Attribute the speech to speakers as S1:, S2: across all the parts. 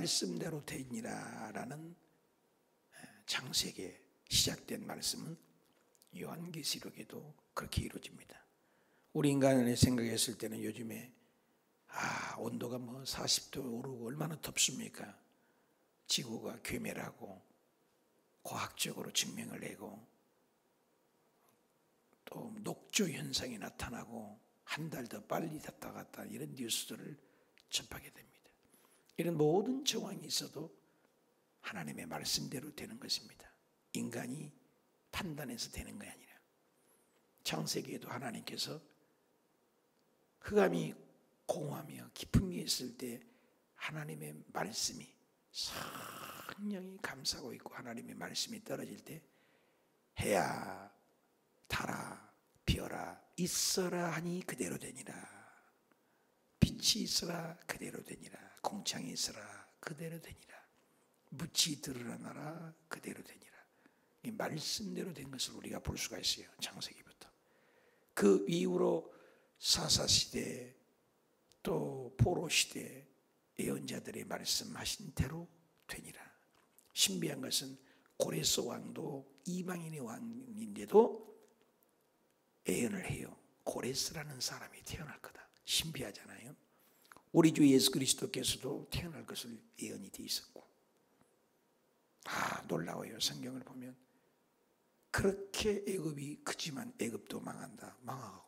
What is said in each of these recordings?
S1: 말씀대로 되니라 라는 창세기에 시작된 말씀은 요한계시록에도 그렇게 이루어집니다. 우리 인간의 생각했을 때는 요즘에 온도가 40도 오르고 얼마나 덥습니까? 지구가 괴멸하고 과학적으로 증명을 내고 또 녹조 현상이 나타나고 한 달 더 빨리 갔다 갔다 이런 뉴스들을 접하게 됩니다. 이런 모든 정황이 있어도 하나님의 말씀대로 되는 것입니다. 인간이 판단해서 되는 게 아니라 창세기에도 하나님께서 흑암이 공허하며 깊음이 있을 때 하나님의 말씀이 성령이 감싸고 있고 하나님의 말씀이 떨어질 때 해야 달아 비어라 있어라 하니 그대로 되니라. 빛이 있어라 그대로 되니라. 공창이 있어라 그대로 되니라. 묻이 드러나라 그대로 되니라. 이 말씀대로 된 것을 우리가 볼 수가 있어요. 창세기부터. 그 이후로 사사시대 또 포로시대 예언자들의 말씀하신 대로 되니라. 신비한 것은 고레스 왕도 이방인의 왕인데도 예언을 해요. 고레스라는 사람이 태어날 거다. 신비하잖아요. 우리 주 예수 그리스도께서도 태어날 것을 예언이 되어 있었고 놀라워요. 성경을 보면 그렇게 애굽이 크지만 애굽도 망한다. 망하고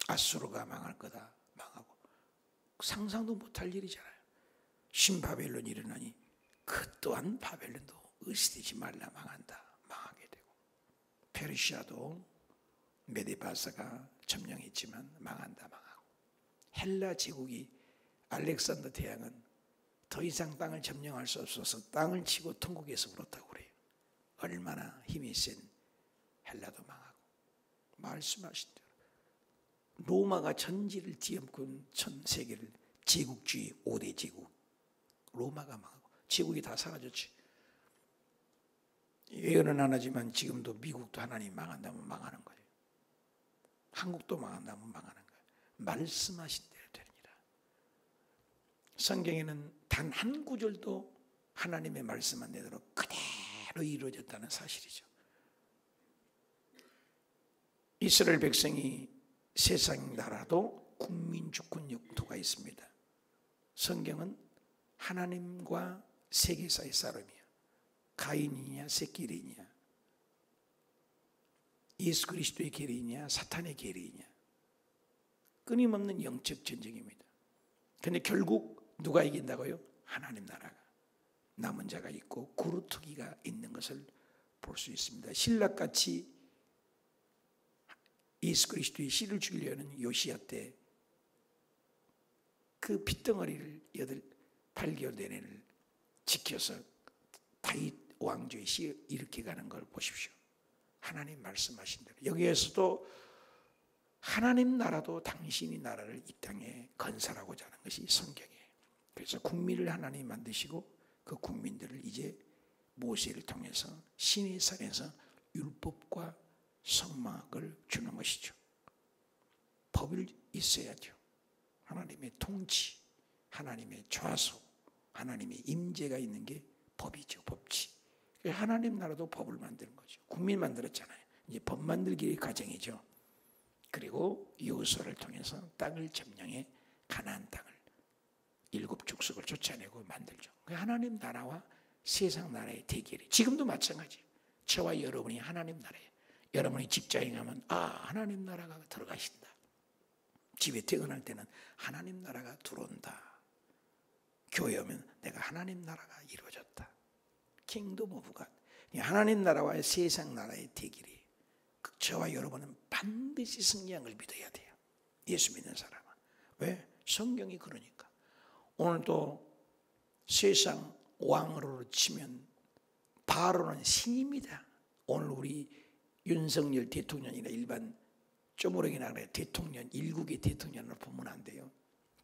S1: 아수르가 망할 거다. 망하고 상상도 못할 일이잖아요. 신바벨론이 일어나니 그 또한 바벨론도 의시되지 말라 망한다. 망하게 되고 페르시아도 메데바사가 점령했지만 망한다. 망하고 헬라 제국이 알렉산더 대왕은 더 이상 땅을 점령할 수 없어서 땅을 치고 통곡해서 울었다고 그래요. 얼마나 힘이 센 헬라도 망하고 말씀하신 대로 로마가 전지를 뒤엎은 전 세계를 제국주의 5대 제국 로마가 망하고 제국이 다 사라졌지. 예언은 안 하지만 지금도 미국도 하나님 망한다면 망하는 거예요. 한국도 망한다면 망하는 거예요. 말씀하신 대로 되니라. 성경에는 단 한 구절도 하나님의 말씀한 대로 그대로 이루어졌다는 사실이죠. 이스라엘 백성이 세상 나라도 국민 주권 영토가 있습니다. 성경은 하나님과 세계사의 싸움이야. 가인이냐 셋길이냐 예수 그리스도의 계리이냐 사탄의 계리이냐 끊임없는 영적 전쟁입니다. 그런데 결국 누가 이긴다고요? 하나님 나라가 남은 자가 있고 구루터기가 있는 것을 볼 수 있습니다. 신락같이 예수 그리스도의 씨를 죽이려는 요시야 때 그 핏덩어리를 8개월 내내를 지켜서 다윗 왕조의 씨 일으켜 가는 걸 보십시오. 하나님 말씀하신 대로 여기에서도 하나님 나라도 당신이 나라를 이 땅에 건설하고자 하는 것이 성경이에요. 그래서 국민을 하나님 만드시고 그 국민들을 이제 모세를 통해서 신의 산에서 율법과 성막을 주는 것이죠. 법이 있어야죠. 하나님의 통치, 하나님의 좌소, 하나님의 임재가 있는 게 법이죠. 법치. 하나님 나라도 법을 만드는 거죠. 국민 만들었잖아요. 이제 법 만들기의 과정이죠. 그리고 여호수아를 통해서 땅을 점령해 가나안 땅을 7 족속을 쫓아내고 만들죠. 하나님 나라와 세상 나라의 대결이 지금도 마찬가지예요. 저와 여러분이 하나님 나라예요. 여러분이 직장에 가면 하나님 나라가 들어가신다. 집에 퇴근할 때는 하나님 나라가 들어온다. 교회 오면 내가 하나님 나라가 이루어졌다. 킹덤 오브 갓. 하나님 나라와의 세상 나라의 대결이 저와 여러분은 반드시 승리한 걸 믿어야 돼요. 예수 믿는 사람은. 왜? 성경이 그러니까. 오늘도 세상 왕으로 치면 바로는 신입니다. 오늘 우리 윤석열 대통령이나 일반 쪼무레기나 그래 대통령, 일국의 대통령을 보면 안 돼요.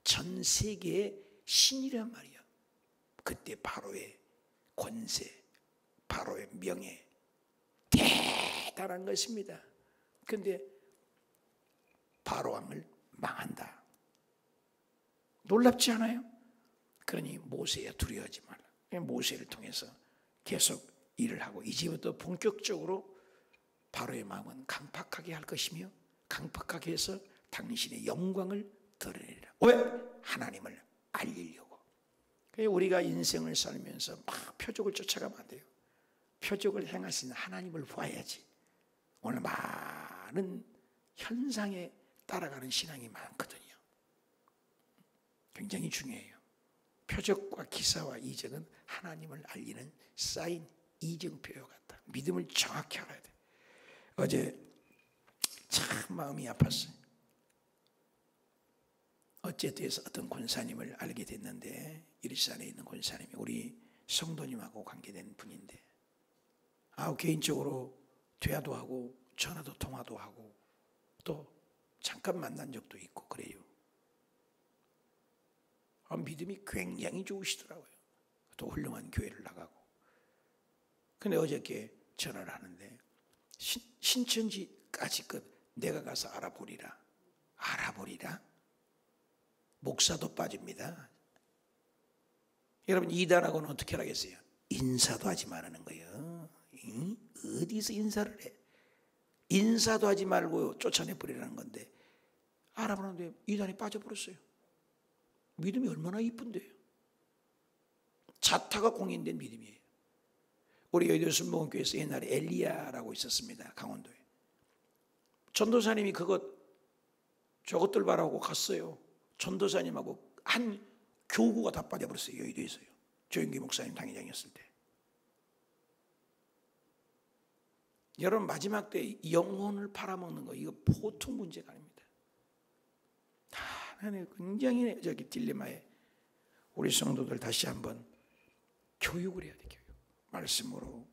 S1: 전 세계의 신이란 말이야. 그때 바로의 권세, 바로의 명예 대단한 것입니다. 그런데 바로 왕을 망한다. 놀랍지 않아요? 그러니 모세야 두려워하지 말라. 모세를 통해서 계속 일을 하고 이제부터 본격적으로 바로의 마음은 강팍하게 할 것이며 강팍하게 해서 당신의 영광을 드러내리라. 왜? 하나님을 알리려고. 우리가 인생을 살면서 막 표적을 쫓아가면 안 돼요. 표적을 행하시는 하나님을 봐야지. 오늘 많은 현상에 따라가는 신앙이 많거든요. 굉장히 중요해요. 표적과 기사와 이적은 하나님을 알리는 사인, 이정표와 같다. 믿음을 정확히 알아야 돼. 어제 참 마음이 아팠어요. 어쨌든 어떤 권사님을 알게 됐는데, 일산에 있는 권사님이 우리 성도님하고 관계된 분인데, 개인적으로 대화도 하고 전화도 통화도 하고 또 잠깐 만난 적도 있고 그래요. 믿음이 굉장히 좋으시더라고요. 또 훌륭한 교회를 나가고. 근데 어저께 전화를 하는데 신천지까지 내가 가서 알아보리라. 알아보리라? 목사도 빠집니다. 여러분, 이단하고는 어떻게 하겠어요? 인사도 하지 말라는 거예요. 어디서 인사를 해? 인사도 하지 말고 쫓아내버리라는 건데, 알아보는데 이단에 빠져버렸어요. 믿음이 얼마나 이쁜데요. 자타가 공인된 믿음이에요. 우리 여의도 순복음교회에서 옛날에 엘리야라고 있었습니다. 강원도에. 전도사님이 저것들 바라고 갔어요. 전도사님하고 한 교구가 다 빠져버렸어요. 여의도에서요. 조영기 목사님 당회장이었을 때. 여러분, 마지막 때 영혼을 팔아먹는 거, 이거 보통 문제가 아닙니다. 하나님 굉장히 딜레마에 우리 성도들 다시 한번 교육을 해야 돼. 교육. 말씀으로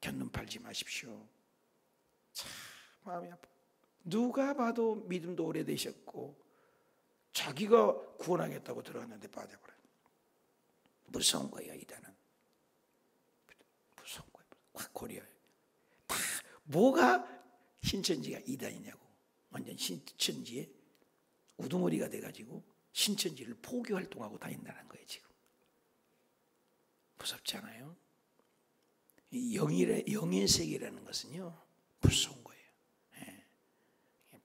S1: 견눈 팔지 마십시오. 참 마음이 아파. 누가 봐도 믿음도 오래되셨고 자기가 구원하겠다고 들어갔는데 빠져버려요. 무서운 거예요. 이단은 무서운 거예요. 확 고려해요. 다 뭐가 신천지가 이단이냐고. 완전 신천지에 우두머리가 돼가지고 신천지를 포교 활동하고 다닌다는 거예요. 지금 무섭지 않아요? 영의 세계라는 것은요 무서운 거예요.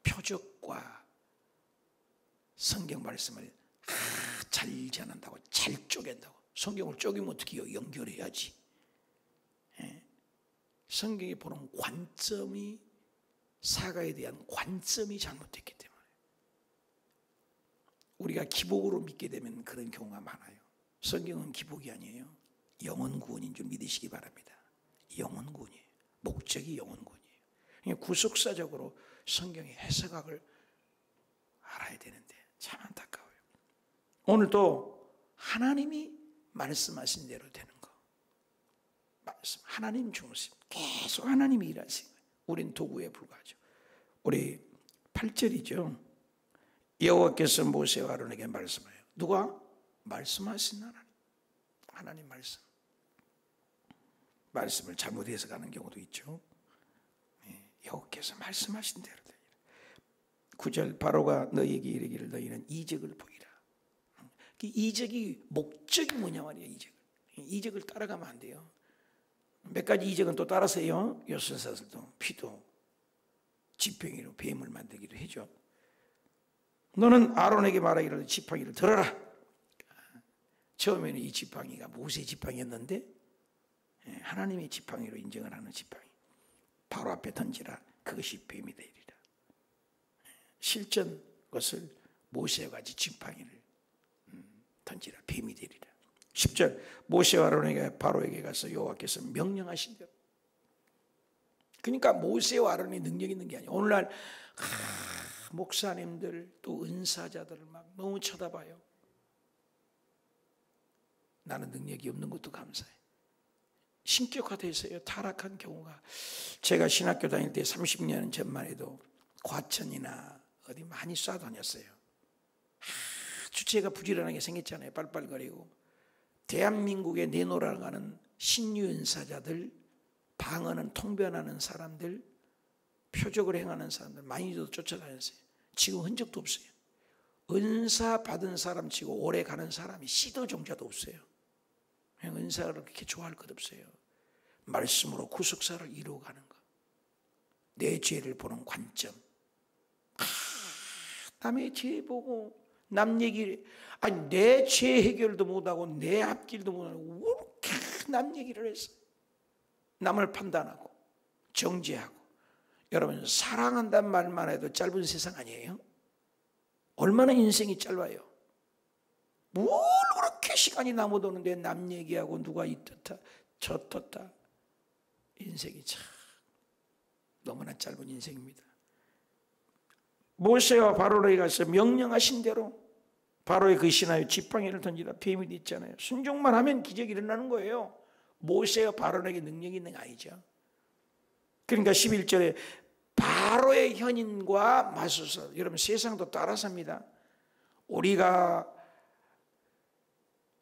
S1: 표적과 성경 말씀을 잘 전한다고, 잘 쪼갠다고. 성경을 쪼개면 어떻게 해요? 연결해야지. 성경이 보는 관점이, 사과에 대한 관점이 잘못됐기 때문에 우리가 기복으로 믿게 되면 그런 경우가 많아요. 성경은 기복이 아니에요. 영혼 구원인 줄 믿으시기 바랍니다. 영혼 구원이에요. 목적이 영혼 구원이에요. 구속사적으로 성경의 해석학을 알아야 되는데 참 안타까워요. 오늘도 하나님이 말씀하신 대로 되는 거. 말씀, 하나님 중심. 계속 하나님이 일하시는 거예요. 우린 도구에 불과하죠. 우리 8절이죠. 여호와께서 모세와 아론에게 말씀해요. 누가? 말씀하신 하나님. 하나님 말씀. 말씀을 잘못 해석하는 경우도 있죠. 여호와께서 말씀하신 대로 되리라. 9절 바로가 너희에게 이르기를 너희는 이적을 보이라. 이적이 목적이 뭐냐 말이에요. 이적을 따라가면 안 돼요. 몇 가지 이적은 또 따라서 해요. 요술사들도 피도 지팡이로 뱀을 만들기도 해줘. 너는 아론에게 말하기를 지팡이를 들어라. 처음에는 이 지팡이가 모세 지팡이였는데 하나님의 지팡이로 인정을 하는 지팡이. 바로 앞에 던지라. 그것이 뱀이 되리라. 실전 것을 모세와 같이 지팡이를 던지라. 뱀이 되리라. 10절 모세와 아론에게 바로에게 가서 여호와께서 명령하신 대로. 그러니까 모세와 아론의 능력 있는 게 아니에요. 오늘날 목사님들 또 은사자들을 막 너무 쳐다봐요. 나는 능력이 없는 것도 감사해. 신격화돼서요. 타락한 경우가. 제가 신학교 다닐 때 30년 전만 해도 과천이나 어디 많이 쏴다녔어요. 주체가 부지런하게 생겼잖아요. 빨빨거리고. 대한민국에 내놓으라가는 신유은사자들, 방언은 통변하는 사람들, 표적을 행하는 사람들 많이도 쫓아다녔어요. 지금 흔적도 없어요. 은사 받은 사람 치고 오래 가는 사람이 시도종자도 없어요. 그냥 은사를 그렇게 좋아할 것 없어요. 말씀으로 구속사를 이루어가는 것, 내 죄를 보는 관점. 남의 죄 보고 남 얘기를, 아니 내 죄 해결도 못하고 내 앞길도 못하고 왜 이렇게 남 얘기를 해서 남을 판단하고 정죄하고. 여러분, 사랑한다는 말만 해도 짧은 세상 아니에요? 얼마나 인생이 짧아요. 뭘 그렇게 시간이 남아도는데 남 얘기하고 누가 이렇다 저렇다. 인생이 참 너무나 짧은 인생입니다. 모세와 바로에게 가서 명령하신 대로 바로의 그 신하여 지팡이를 던지라 뱀이 있잖아요. 순종만 하면 기적이 일어나는 거예요. 모세와 바로에게 능력이 있는 거 아니죠. 그러니까 11절에 바로의 현인과 맞서서, 여러분 세상도 따라삽니다. 우리가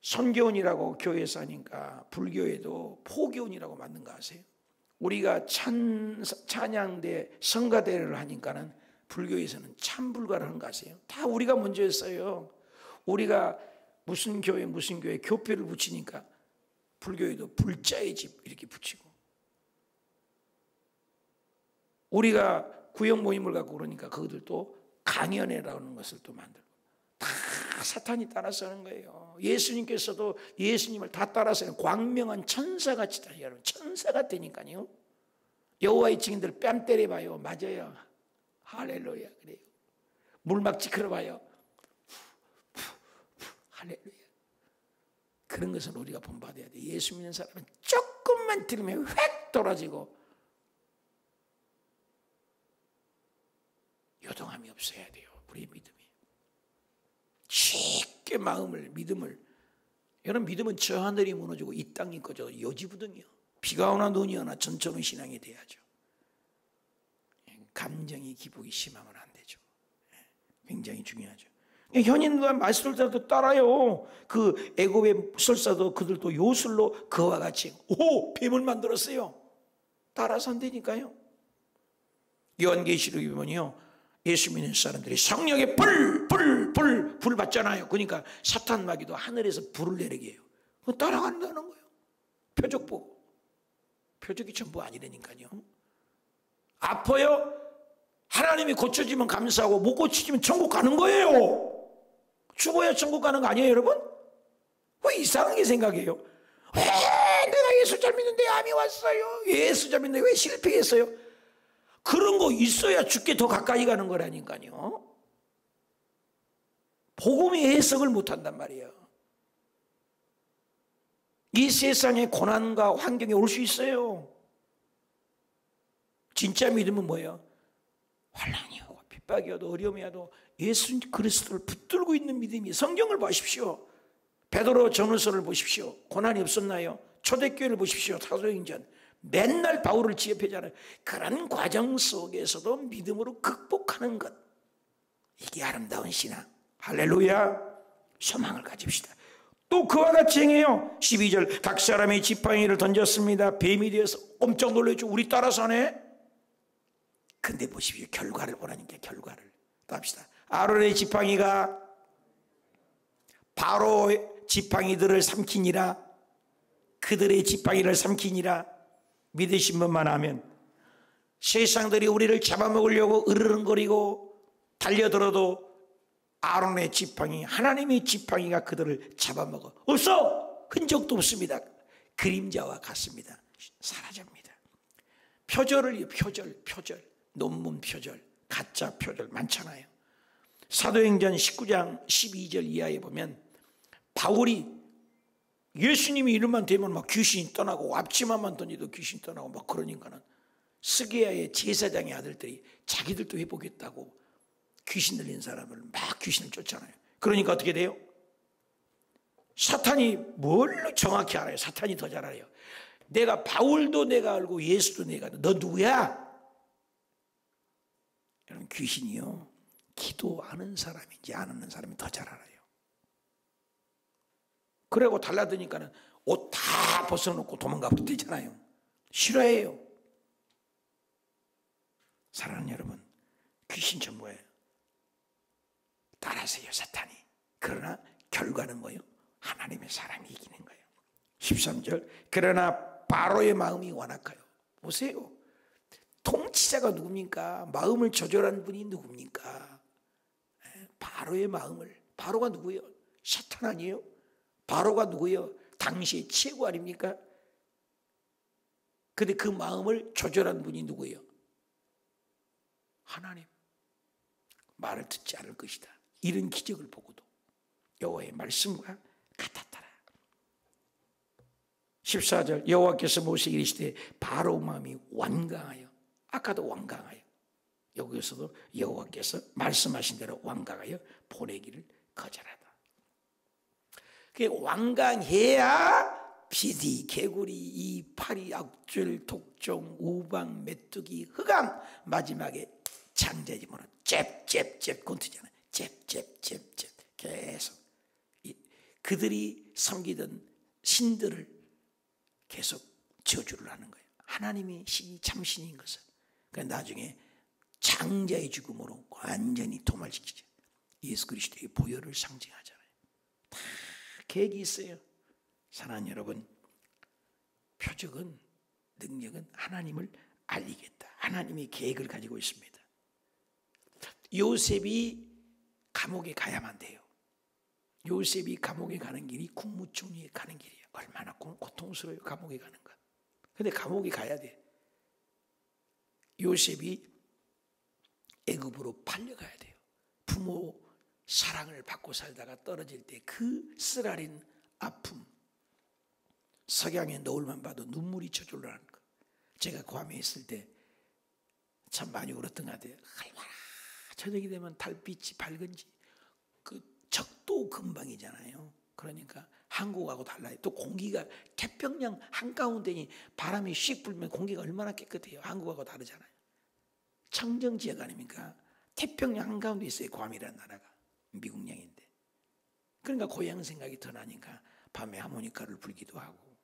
S1: 선교원이라고 교회에서 하니까 불교에도 포교원이라고 만든 거 아세요? 우리가 찬양대 성가대를 하니까는 불교에서는 참불가를 하는 거 아세요? 다 우리가 먼저 했어요. 우리가 무슨 교회 교표를 붙이니까 불교에도 불자의 집 이렇게 붙이고, 우리가 구역 모임을 갖고 그러니까 그것들도 강연회라는 것을 또 만들고, 다 사탄이 따라서 하는 거예요. 예수님께서도 예수님을 다 따라서 광명한 천사같이 다, 여러분 천사 같다니까요. 여호와의 증인들 뺨 때려봐요. 맞아요. 할렐루야. 그래요. 물막지 걸어봐요. 할렐루야. 그런 것을 우리가 본받아야 돼. 예수 믿는 사람은 조금만 들으면 획 돌아지고 요동함이 없어야 돼요. 우리의 믿음이 쉽게 믿음을, 여러분 믿음은 저 하늘이 무너지고 이 땅이 꺼져도 요지부동이요. 비가 오나 눈이 오나 전처럼 신앙이 돼야죠. 감정이 기복이 심하면 안 되죠. 굉장히 중요하죠. 현인과 말술자도 따라요. 그 애굽의 술사도 그들도 요술로 그와 같이 뱀을 만들었어요. 따라서 안 되니까요. 요한계시록에 보면요, 예수 믿는 사람들이 성령의 불 받잖아요. 그러니까 사탄 마귀도 하늘에서 불을 내리게 해요. 따라간다는 거예요. 표적 보고. 표적이 전부 아니라니까요. 아파요? 하나님이 고쳐지면 감사하고 못 고쳐지면 천국 가는 거예요. 죽어야 천국 가는 거 아니에요, 여러분? 왜 이상하게 생각해요? 왜 내가 예수 잘 믿는데 암이 왔어요? 예수 잘 믿는데 왜 실패했어요? 그런 거 있어야 죽게 더 가까이 가는 거라니까요. 복음의 해석을 못한단 말이에요. 이 세상에 고난과 환경이 올 수 있어요. 진짜 믿음은 뭐예요? 환난이 오고 핍박이 와도 어려움이 와도 예수 그리스도를 붙들고 있는 믿음이. 성경을 보십시오. 베드로 전후서를 보십시오. 고난이 없었나요? 초대교회를 보십시오. 사도행전. 맨날 바울을 지협하잖아요. 그런 과정 속에서도 믿음으로 극복하는 것, 이게 아름다운 신앙. 할렐루야. 소망을 가집시다. 또 그와 같이 행해요. 12절 각 사람이 지팡이를 던졌습니다. 뱀이 되어서 깜짝 놀랐죠. 우리 따라서 하네. 근데 보십시오. 결과를 보라니까. 결과를 또 합시다. 아론의 지팡이가 바로의 지팡이들을 삼키니라. 그들의 지팡이를 삼키니라. 믿으신 분만 하면 세상들이 우리를 잡아먹으려고 으르렁거리고 달려들어도 아론의 지팡이, 하나님의 지팡이가 그들을 잡아먹어. 없어! 흔적도 없습니다. 그림자와 같습니다. 사라집니다. 표절을, 표절, 논문 표절, 가짜 표절 많잖아요. 사도행전 19장 12절 이하에 보면 바울이 예수님이 이름만 대면 막 귀신이 떠나고, 앞치마만 던지도 귀신이 떠나고 막 그러니까는 스게야의 제사장의 아들들이 자기들도 해보겠다고 귀신 들린 사람을 막 귀신을 쫓잖아요. 그러니까 어떻게 돼요? 사탄이 뭘 정확히 알아요? 사탄이 더 잘 알아요. 내가 바울도 내가 알고 예수도 내가 알고, 너 누구야? 여러분 귀신이요, 기도하는 사람인지 안 하는 사람이 더 잘 알아요. 그러고 달라드니까는 옷 다 벗어놓고 도망가도 되잖아요. 싫어해요. 사랑하는 여러분, 귀신 전부예요. 따라서요, 사탄이. 그러나 결과는 뭐예요? 하나님의 사람이 이기는 거예요. 13절, 그러나 바로의 마음이 완악하여. 보세요, 통치자가 누굽니까? 마음을 조절하는 분이 누굽니까? 바로의 마음을. 바로가 누구예요? 사탄 아니에요? 바로가 누구예요? 당시의 최고 아닙니까? 근데 그 마음을 조절한 분이 누구예요? 하나님. 말을 듣지 않을 것이다. 이런 기적을 보고도 여호와의 말씀과 같았더라. 14절, 여호와께서 모세에게 이르시되 바로 마음이 완강하여. 아까도 완강하여. 여기서도 여호와께서 말씀하신 대로 완강하여 보내기를 거절하다. 그게 완강해야 비디, 개구리, 이 파리, 악줄, 독종, 우방, 메뚜기, 흑암, 마지막에 창자지모는 잽잽잽 곤트잖아요. 잽잽잽잽 계속 그들이 섬기던 신들을 계속 저주를 하는 거예요. 하나님이 신이 참신인 것을. 그러니까 나중에 장자의 죽음으로 완전히 도말시키죠. 예수 그리스도의 보혈을 상징하잖아요. 다 계획이 있어요. 사랑하는 여러분, 표적은, 능력은 하나님을 알리겠다. 하나님이 계획을 가지고 있습니다. 요셉이 감옥에 가야만 돼요. 요셉이 감옥에 가는 길이 국무총리에 가는 길이에요. 얼마나 고통스러워요, 감옥에 가는 것. 근데 감옥에 가야 돼. 요셉이 애굽으로 팔려가야 돼요. 부모 사랑을 받고 살다가 떨어질 때 그 쓰라린 아픔, 석양의 노을만 봐도 눈물이 저절로 나는 거. 제가 괌에 있을 때 참 많이 울었던 것 같아요. 얼마나 저녁이 되면 달빛이 밝은지. 그 적도 근방이잖아요. 그러니까 한국하고 달라요. 또 공기가 태평양 한가운데니 바람이 씩 불면 공기가 얼마나 깨끗해요. 한국하고 다르잖아요. 청정지역 아닙니까? 태평양 한가운데 있어요. 괌이라는 나라가. 미국령인데. 그러니까 고향 생각이 더 나니까 밤에 하모니카를 불기도 하고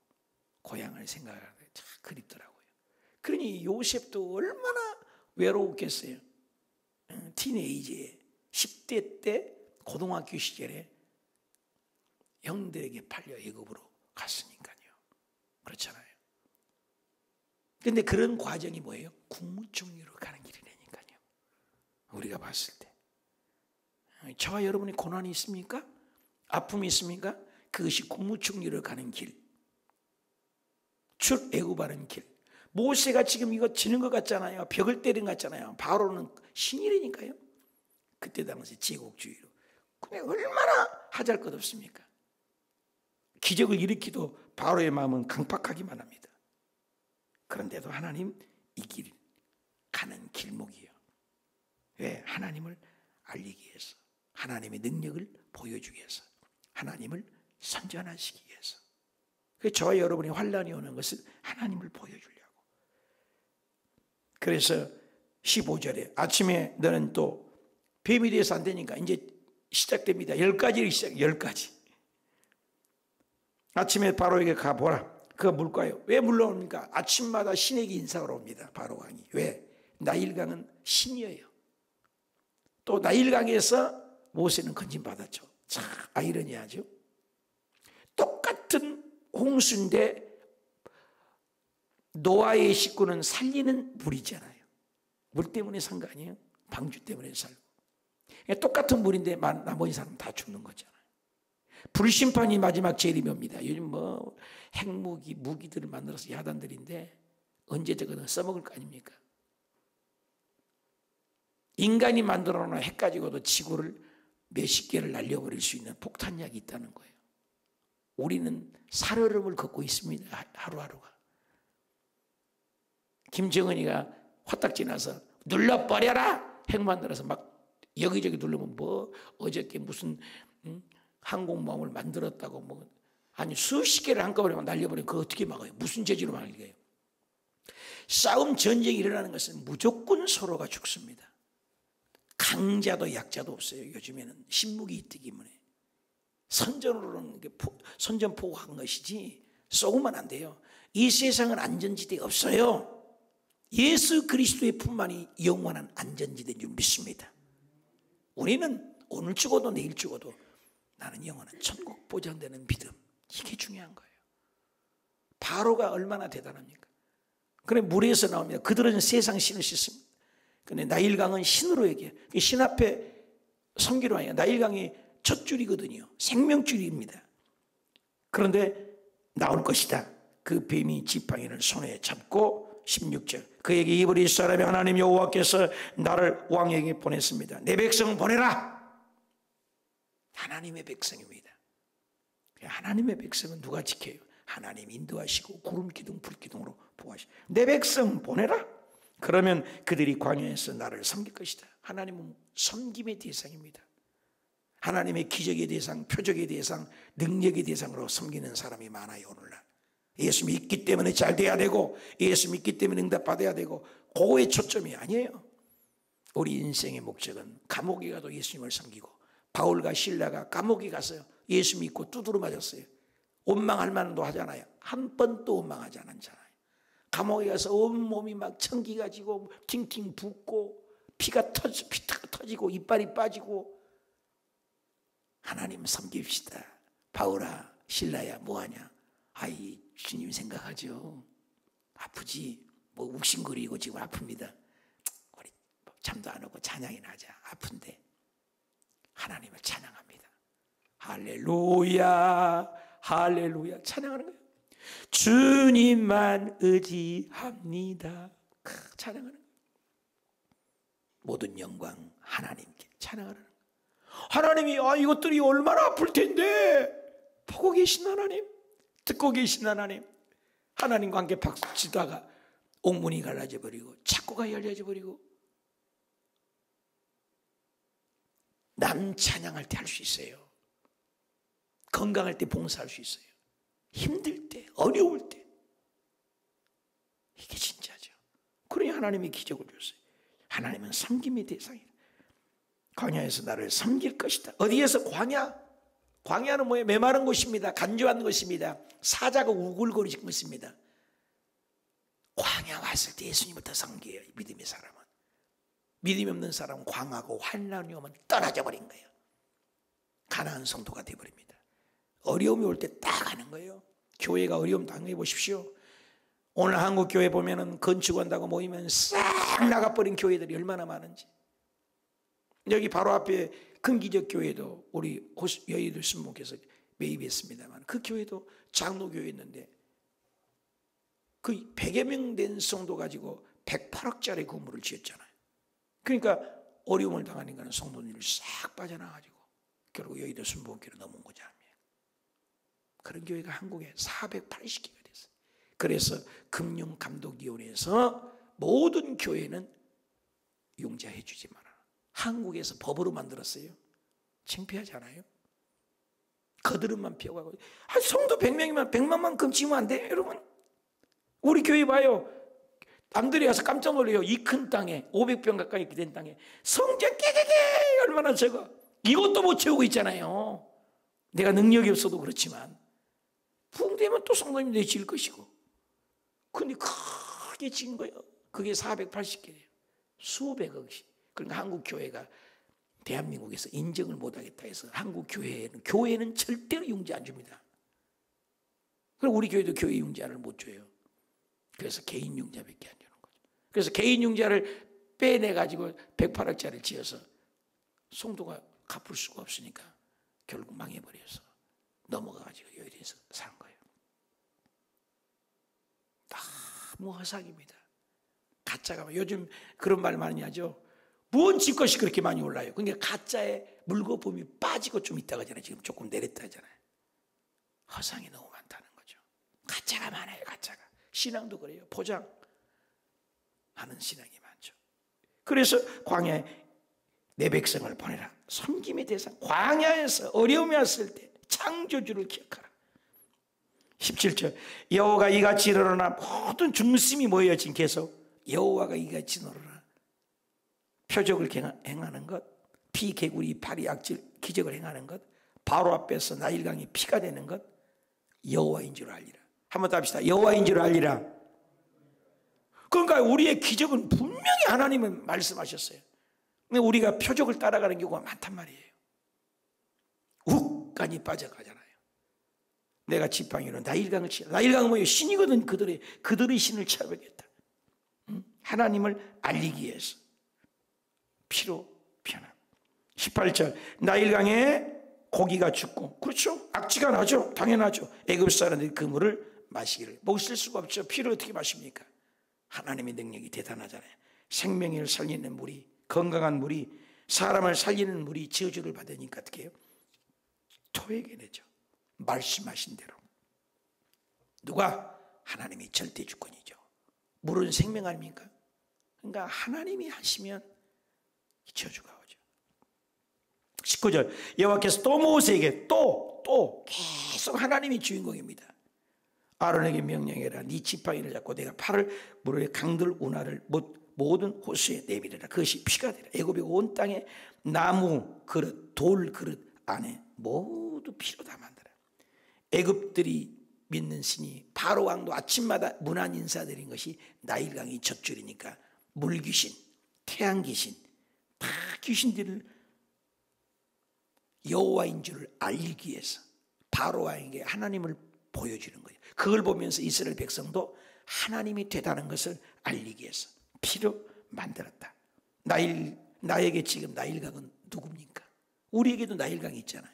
S1: 고향을 생각하고 참 그립더라고요. 그러니 요셉도 얼마나 외로웠겠어요. 티네이지에 10대 때 고등학교 시절에 형들에게 팔려 애굽으로 갔으니까요. 그렇잖아요. 그런데 그런 과정이 뭐예요? 국무총리로 가는 길이라니까요. 우리가 봤을 때 저와 여러분이 고난이 있습니까? 아픔이 있습니까? 그것이 국무총리로 가는 길, 출애굽하는 길. 모세가 지금 이거 지는 것 같잖아요. 벽을 때린 것 같잖아요. 바로는 신이라니까요. 그때 당시 제국주의로. 근데 얼마나 하잘 것 없습니까? 기적을 일으키도 바로의 마음은 강팍하기만 합니다. 그런데도 하나님 이 길 가는 길목이에요. 왜? 하나님을 알리기 위해서, 하나님의 능력을 보여주기 위해서, 하나님을 선전하시기 위해서. 저와 여러분이 환난이 오는 것을 하나님을 보여주려고. 그래서 15절에 아침에 너는 또 뱀이 돼서 안 되니까 이제 시작됩니다. 10가지를 시작. 10가지. 아침에 바로에게 가보라. 그가 물가요. 왜 물러옵니까? 아침마다 신에게 인사하러 옵니다. 바로 왕이. 왜? 나일강은 신이에요. 또 나일강에서 모세는 건진받았죠. 참 아이러니하죠. 똑같은 홍수인데 노아의 식구는 살리는 물이잖아요. 물 때문에 산 거 아니에요? 방주 때문에 살고. 똑같은 물인데 나머지 사람은 다 죽는 거잖아요. 불심판이 마지막 재림이 옵니다. 요즘 뭐 핵무기, 무기들을 만들어서 야단들인데 언제 저거는 써먹을 거 아닙니까? 인간이 만들어 놓은 핵 가지고도 지구를 몇십 개를 날려버릴 수 있는 폭탄약이 있다는 거예요. 우리는 살얼음을 걷고 있습니다. 하루하루가. 김정은이가 화딱지 나서 눌러버려라! 핵 만들어서 막 여기저기 누르면 뭐 어저께 무슨 항공모함을 만들었다고 뭐 아니 수십 개를 한꺼번에 날려버리면 그거 어떻게 막아요? 무슨 재주로 막을까요? 싸움 전쟁이 일어나는 것은 무조건 서로가 죽습니다. 강자도 약자도 없어요. 요즘에는 신무기 있기 때문에 선전으로는 선전포고한 것이지 쏘면 안 돼요. 이 세상은 안전지대 없어요. 예수 그리스도의 품만이 영원한 안전지대인 줄 믿습니다. 우리는 오늘 죽어도 내일 죽어도 나는 영원한 천국 보장되는 믿음, 이게 중요한 거예요. 바로가 얼마나 대단합니까? 그래 물에서 나옵니다. 그들은 세상 신을 씻습니다. 근데 나일강은 신으로 얘기해요. 신 앞에 섬기로 아니에요. 나일강이 첫 줄이거든요. 생명줄입니다. 그런데 나올 것이다. 그 뱀이 지팡이를 손에 잡고 16절 그에게 입을 이 사람이 하나님 여호와께서 나를 왕에게 보냈습니다. 내 백성 보내라. 하나님의 백성입니다. 하나님의 백성은 누가 지켜요? 하나님 인도하시고 구름 기둥 불 기둥으로 보호하시고 내 백성 보내라. 그러면 그들이 광야에서 나를 섬길 것이다. 하나님은 섬김의 대상입니다. 하나님의 기적의 대상, 표적의 대상, 능력의 대상으로 섬기는 사람이 많아요. 오늘날 예수 믿기 때문에 잘 돼야 되고 예수 믿기 때문에 응답받아야 되고 그거의 초점이 아니에요. 우리 인생의 목적은 감옥에 가도 예수님을 섬기고 바울과 실라가 감옥에 가서 예수 믿고 두드러 맞았어요. 원망할 만도 하잖아요. 한 번도 원망하지 않았잖아요. 감옥에 가서 온몸이 막 천기가 지고 팅팅 붓고 피가 터지고 이빨이 빠지고 하나님 섬깁시다. 바울아 실라야 뭐하냐. 아이 주님 생각하죠. 아프지 뭐 욱신거리고 지금 아픕니다. 우리 잠도 안 오고 찬양이나 하자. 아픈데 하나님을 찬양합니다. 할렐루야 할렐루야 찬양하는 거예요. 주님만 의지합니다. 찬양하는 거예요. 모든 영광 하나님께 찬양하는 거예요. 하나님이 이것들이 얼마나 아플 텐데 보고 계신 하나님, 듣고 계신 하나님, 하나님과 함께 박수치다가 옥문이 갈라져 버리고 창고가 열려져 버리고 남 찬양할 때 할 수 있어요. 건강할 때 봉사할 수 있어요. 힘들 때, 어려울 때 이게 진짜죠. 그러니 하나님이 기적을 줬어요. 하나님은 섬김의 대상이다. 광야에서 나를 섬길 것이다. 어디에서 광야? 광야는 뭐예요? 메마른 곳입니다. 간조한 곳입니다. 사자가 우글거리는 것입니다. 광야 왔을 때 예수님부터 섬겨요. 믿음의 사람은. 믿음이 없는 사람은 광하고 환난이 오면 떨어져 버린 거예요. 가난한 성도가 되어버립니다. 어려움이 올 때 딱 하는 거예요. 교회가 어려움 당해 보십시오. 오늘 한국 교회 보면은 건축한다고 모이면 싹 나가버린 교회들이 얼마나 많은지. 여기 바로 앞에 큰 기적 교회도 우리 여의도 신목에서 매입했습니다만 그 교회도 장로교회였는데 그 100여 명 된 성도 가지고 108억짜리 건물을 지었잖아요. 그러니까 어려움을 당하니까 성도들이 싹 빠져나가지고 결국 여의도 순복음교회로 넘어온 거죠. 그런 교회가 한국에 480개가 됐어요. 그래서 금융감독위원회에서 모든 교회는 융자해 주지 마라. 한국에서 법으로 만들었어요. 창피하지 않아요? 거드름만 피워가고 성도 100명이면 100만만 금치면 안 돼요 여러분? 우리 교회 봐요. 남들이 가서 깜짝 놀래요. 이 큰 땅에 500평 가까이 된 땅에 성전 깨개개 얼마나 적어. 이것도 못 채우고 있잖아요. 내가 능력이 없어도 그렇지만 부흥되면 또 성도님들이 지을 것이고 근데 크게 지은 거예요. 그게 480개예요. 수백억씩. 그러니까 한국 교회가 대한민국에서 인정을 못하겠다 해서 한국 교회는 절대로 융자 안 줍니다. 그리고 우리 교회도 교회 융자를 못 줘요. 그래서 개인 융자밖에 안 주는 거죠. 그래서 개인 융자를 빼내가지고 108억짜리를 지어서 성도가 갚을 수가 없으니까 결국 망해버려서 넘어가가지고 여의도에서 산 거예요. 너무 허상입니다. 가짜가 요즘 그런 말 많이 하죠. 무언 집 것이 그렇게 많이 올라요. 그러니까 가짜의 물거품이 빠지고 좀 있다가 하잖아요. 지금 조금 내렸다 하잖아요. 허상이 너무 많다는 거죠. 가짜가 많아요. 가짜가. 신앙도 그래요. 포장하는 신앙이 많죠. 그래서 광야에 내 백성을 보내라. 섬김의 대상. 광야에서 어려움이 왔을 때 창조주를 기억하라. 17절 여호와가 이같이 이르노라. 모든 중심이 뭐예요? 지금 계속 여호와가 이같이 이르노라. 표적을 행하는 것, 피, 개구리, 파리, 악질, 기적을 행하는 것, 바로 앞에서 나일강이 피가 되는 것, 여호와인 줄 알리라. 한번 더 합시다. 여호와인 줄 알리라. 그러니까 우리의 기적은 분명히 하나님은 말씀하셨어요. 근데 우리가 표적을 따라가는 경우가 많단 말이에요. 곡간이 빠져가잖아요. 내가 지팡이로 나일강을 치라. 나일강은 뭐예요? 신이거든. 그들의 신을 쳐야겠다. 하나님을 알리기 위해서 피로 변함. 18절 나일강에 고기가 죽고, 그렇죠, 악취가 나죠. 당연하죠. 애굽 사람들이 그 물을 마시기를 먹을 수가 없죠. 피를 어떻게 마십니까? 하나님의 능력이 대단하잖아요. 생명을 살리는 물이, 건강한 물이, 사람을 살리는 물이 저주를 받으니까 어떻게 해요? 토하게 되죠. 말씀하신 대로. 누가? 하나님이 절대 주권이죠. 물은 생명 아닙니까? 그러니까 하나님이 하시면 저주가 오죠. 19절 여호와께서 또 모세에게 또 계속 하나님이 주인공입니다. 아론에게 명령해라. 네 지팡이를 잡고 내가 팔을 물의 강들 운하를 모든 호수에 내밀어라. 그것이 피가 되라. 애굽의 온 땅에 나무 그릇, 돌 그릇 안에 모두 피로 다 만들어. 애굽들이 믿는 신이 바로 왕도 아침마다 문안 인사드린 것이 나일강이 젖줄이니까 물귀신, 태양귀신, 다 귀신들을 여호와인 줄을 알기 위해서 바로 왕에게 하나님을 보여주는 거예요. 그걸 보면서 이스라엘 백성도 하나님이 되다는 것을 알리기 위해서 피로 만들었다. 나에게 지금 나일강은 누굽니까? 우리에게도 나일강이 있잖아요.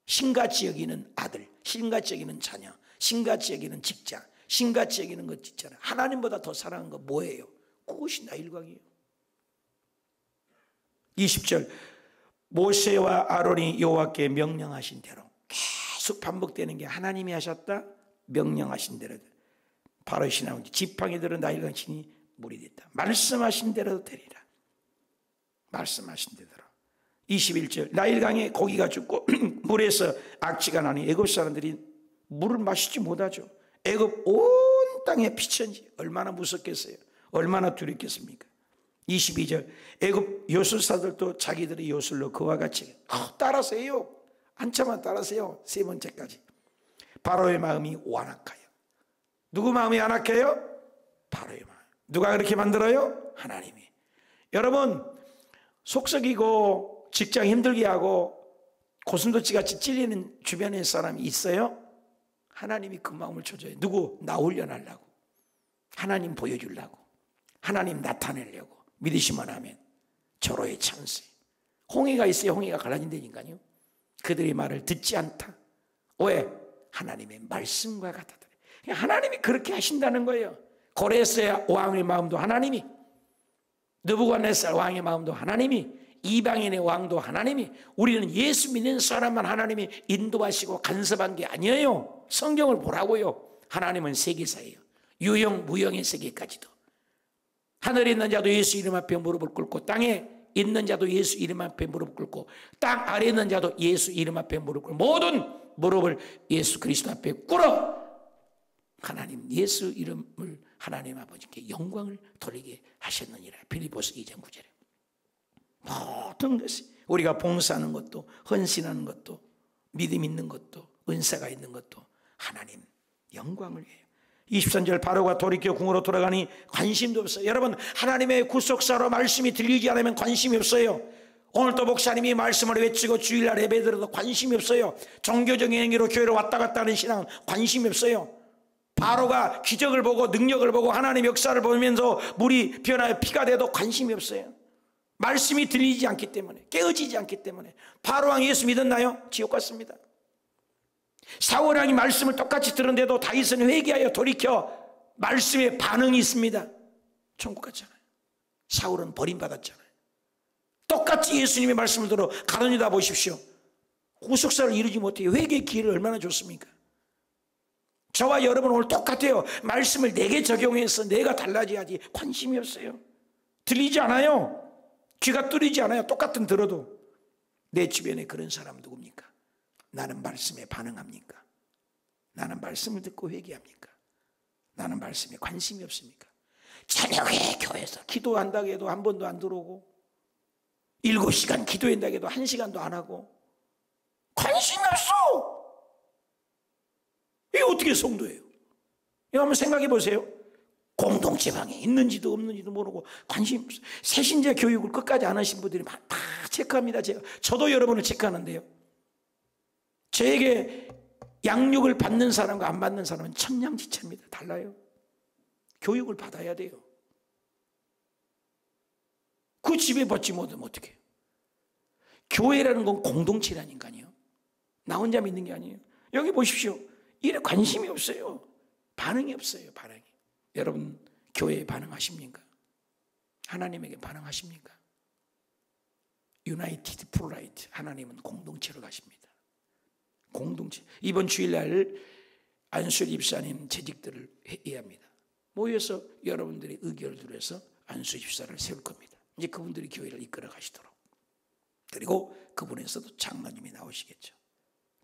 S1: 신같이 여기는 아들, 신같이 여기는 자녀, 신같이 여기는 직장, 신같이 여기는 것 있잖아요. 하나님보다 더 사랑한 거 뭐예요? 그것이 나일강이에요. 20절 모세와 아론이 여호와께 명령하신 대로, 계속 반복되는 게 하나님이 하셨다, 명령하신 대로 바로 신하고 지팡이들은 나일강 친이 물이 됐다. 말씀하신 대로 되리라. 말씀하신 대로. 21절 나일강에 고기가 죽고 물에서 악취가 나니 애굽 사람들이 물을 마시지 못하죠. 애굽 온 땅에 피천지. 얼마나 무섭겠어요. 얼마나 두렵겠습니까? 22절 애굽 요술사들도 자기들의 요술로 그와 같이 따라서요. 한참만 따라서요. 세 번째까지. 바로의 마음이 완악하여. 누구 마음이 완악해요? 바로의 마음. 누가 그렇게 만들어요? 하나님이. 여러분 속썩이고 직장 힘들게 하고 고슴도치같이 찔리는 주변에 사람이 있어요? 하나님이 그 마음을 조져요. 누구? 나 훈련하려고, 하나님 보여주려고, 하나님 나타내려고. 믿으시면 하면 절호의 찬스. 홍해가 있어요. 홍해가 갈라진다니까요. 그들의 말을 듣지 않다. 왜? 하나님의 말씀과 같다. 하나님이 그렇게 하신다는 거예요. 고레스의 왕의 마음도 하나님이, 느부갓네살 왕의 마음도 하나님이, 이방인의 왕도 하나님이, 우리는 예수 믿는 사람만 하나님이 인도하시고 간섭한 게 아니에요. 성경을 보라고요. 하나님은 세계사예요. 유형 무형의 세계까지도. 하늘에 있는 자도 예수 이름 앞에 무릎을 꿇고, 땅에 있는 자도 예수 이름 앞에 무릎 꿇고, 땅 아래에 있는 자도 예수 이름 앞에 무릎 꿇고, 모든 무릎을 예수 그리스도 앞에 꿇어 하나님 예수 이름을 하나님 아버지께 영광을 돌리게 하셨느니라. 빌립보서 2장 9절에. 모든 것이, 우리가 봉사하는 것도, 헌신하는 것도, 믿음 있는 것도, 은사가 있는 것도 하나님 영광을 위해요. 23절 바로가 돌이켜 궁으로 돌아가니 관심도 없어요. 여러분 하나님의 구속사로 말씀이 들리지 않으면 관심이 없어요. 오늘도 목사님이 말씀을 외치고 주일날 예배 드려도 관심이 없어요. 종교적인 행위로 교회로 왔다 갔다 하는 신앙은 관심이 없어요. 바로가 기적을 보고 능력을 보고 하나님 역사를 보면서 물이 변하여 피가 돼도 관심이 없어요. 말씀이 들리지 않기 때문에, 깨어지지 않기 때문에. 바로왕 예수 믿었나요? 지옥 갔습니다. 사울왕이 말씀을 똑같이 들었는데도 다윗은 회개하여 돌이켜 말씀에 반응이 있습니다. 천국 갔잖아요. 사울은 버림받았잖아요. 똑같이 예수님의 말씀을 들어 가론유다 보십시오. 구속사를 이루지 못해요. 회개의 기회를 얼마나 줬습니까? 저와 여러분 오늘 똑같아요. 말씀을 내게 적용해서 내가 달라져야지. 관심이 없어요. 들리지 않아요. 귀가 뚫리지 않아요. 똑같은 들어도. 내 주변에 그런 사람 누굽니까? 나는 말씀에 반응합니까? 나는 말씀을 듣고 회개합니까? 나는 말씀에 관심이 없습니까? 저녁에 교회에서 기도한다고 해도 한 번도 안 들어오고, 7시간 기도한다고 해도 1시간도 안 하고, 관심이 없어. 이게 어떻게 성도예요? 이거 한번 생각해 보세요. 공동체 방에 있는지도 없는지도 모르고 관심 없어요. 새신자 교육을 끝까지 안 하신 분들이 다 체크합니다. 저도 여러분을 체크하는데요. 저에게 양육을 받는 사람과 안 받는 사람은 천냥지차입니다. 달라요. 교육을 받아야 돼요. 그 집에 받지 못하면 어떡해요? 교회라는 건 공동체라니까요. 나 혼자 믿는 게 아니에요. 여기 보십시오. 일에 관심이 없어요. 반응이 없어요. 반응이. 여러분 교회에 반응하십니까? 하나님에게 반응하십니까? 유나이티드 프로라이트. 하나님은 공동체로 가십니다. 공동체. 이번 주일날 안수일 집사님 재직들을 회의합니다. 모여서 여러분들의 의견을 들어서 안수일 집사를 세울 겁니다. 이제 그분들이 교회를 이끌어 가시도록. 그리고 그분에서도 장로님이 나오시겠죠.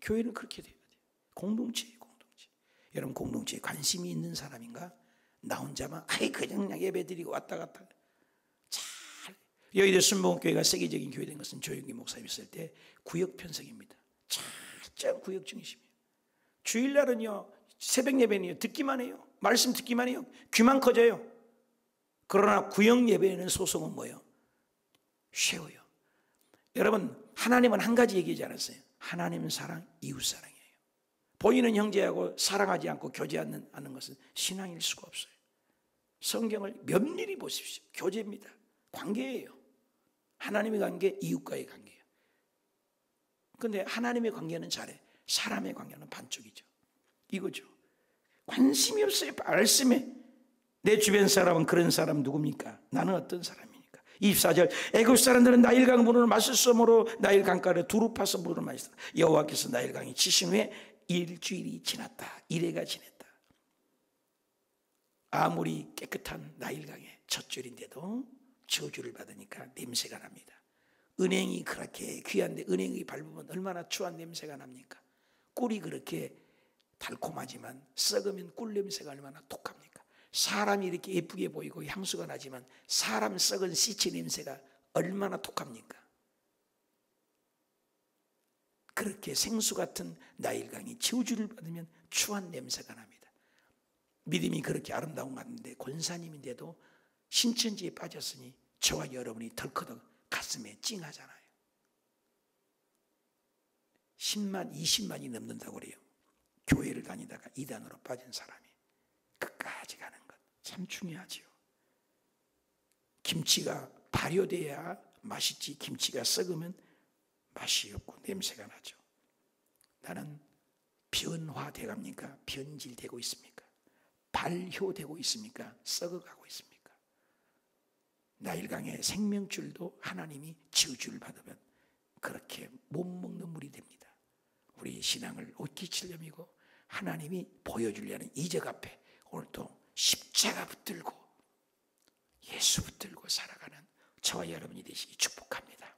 S1: 교회는 그렇게 돼야 돼요. 공동체예요, 공동체. 여러분 공동체에 관심이 있는 사람인가? 나 혼자만 그냥 예배드리고 왔다 갔다. 잘. 여의도 순복음교회가 세계적인 교회된 것은 조영기 목사님 있을 때 구역 편성입니다. 참 구역 중심이에요. 주일날은요, 새벽 예배는요, 듣기만 해요. 말씀 듣기만 해요. 귀만 커져요. 그러나 구역 예배에는 소송은 뭐예요? 쉬워요. 여러분 하나님은 한 가지 얘기하지 않았어요. 하나님은 사랑, 이웃 사랑이에요. 보이는 형제하고 사랑하지 않고 교제하는 것은 신앙일 수가 없어요. 성경을 면밀히 보십시오. 교제입니다. 관계예요. 하나님의 관계, 이웃과의 관계예요. 그런데 하나님의 관계는 잘해. 사람의 관계는 반쪽이죠. 이거죠. 관심이 없어요. 말씀에. 내 주변 사람은 그런 사람 누굽니까? 나는 어떤 사람입니까? 24절 애굽 사람들은 나일강 물을 마실 수 없으므로 나일 강가를 두루 파서 물을 마시다. 여호와께서 나일 강이 치신 후에 일주일이 지났다. 이래가 지냈다. 아무리 깨끗한 나일 강의 첫 줄인데도 저주를 받으니까 냄새가 납니다. 은행이 그렇게 귀한데 은행이 밟으면 얼마나 추한 냄새가 납니까? 꿀이 그렇게 달콤하지만 썩으면 꿀 냄새가 얼마나 독합니까? 사람이 이렇게 예쁘게 보이고 향수가 나지만 사람 썩은 씨치 냄새가 얼마나 독합니까? 그렇게 생수 같은 나일강이 저주를 받으면 추한 냄새가 납니다. 믿음이 그렇게 아름다운 것 같은데 권사님인데도 신천지에 빠졌으니 저와 여러분이 덜커덕 가슴에 찡하잖아요. 10만, 20만이 넘는다고 그래요. 교회를 다니다가 이단으로 빠진 사람이 끝까지 가는 것 참 중요하지요. 김치가 발효돼야 맛있지 김치가 썩으면 맛이 없고 냄새가 나죠. 나는 변화돼 갑니까? 변질되고 있습니까? 발효되고 있습니까? 썩어가고 있습니까? 나일강의 생명줄도 하나님이 저주를 받으면 그렇게 못 먹는 물이 됩니다. 우리 신앙을 옷깃칠렴이고 하나님이 보여주려는 이적 앞에 오늘도 십자가 붙들고 예수 붙들고 살아가는 저와 여러분이 되시기 축복합니다.